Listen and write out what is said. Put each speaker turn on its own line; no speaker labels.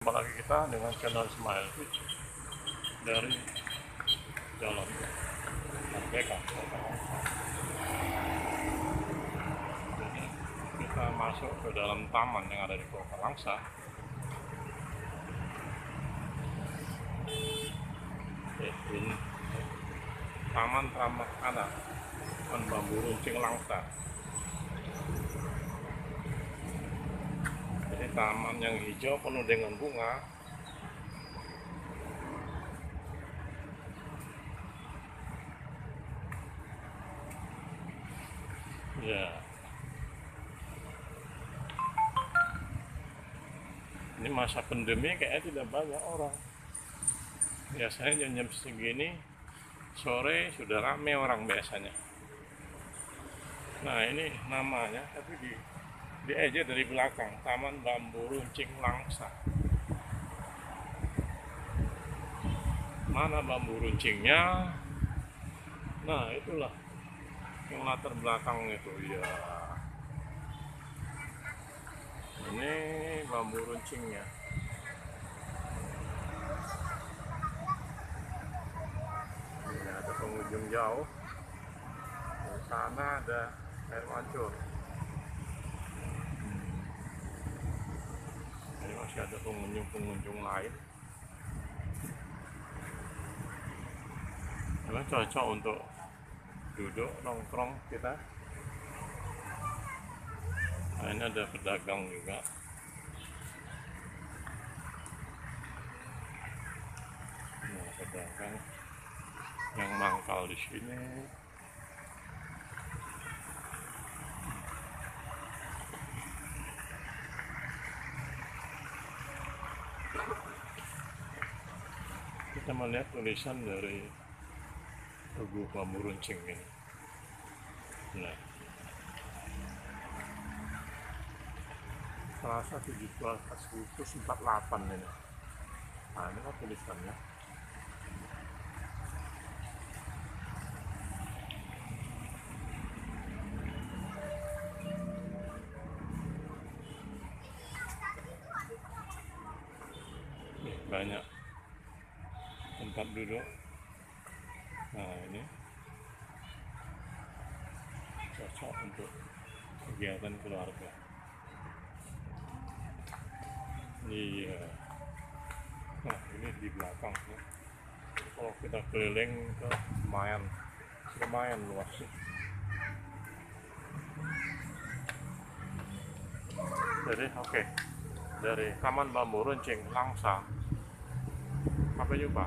Jumpa lagi kita dengan channel Smile Beach dari Jalan Merdeka, Kota Langsa. Jadi kita masuk ke dalam taman yang ada di Kota Langsa. Ini Taman ramah anak, Taman Bambu Runcing Langsa. Ini taman yang hijau penuh dengan bunga. Ya. Ini masa pandemi kayaknya tidak banyak orang. Biasanya jam-jam segini sore sudah rame orang biasanya. Nah, ini namanya tapi dieja dari belakang, Taman Bambu Runcing Langsa. Mana bambu runcingnya? Nah, itulah yang latar belakang itu ya. Ini bambu runcingnya. Ini ada pengunjung jauh. Di sana ada air mancur. Ini masih ada pengunjung lain. Memang cocok untuk duduk nongkrong kita. Nah, ini ada pedagang juga. Nah, pedagang yang mangkal di sini. Kita melihat tulisan dari Tugu Bambu Runcing ini. Nah, Selasa 17 Agustus 48 ini. Nah, ini kan tulisannya. Banyak tempat duduk. Nah, ini cocok untuk kegiatan keluarga. Iya. Nah, ini di belakang ya. Kalau kita keliling ke lumayan luas sih. Jadi oke. Dari Taman Bambu Runcing Langsa. Sampai jumpa.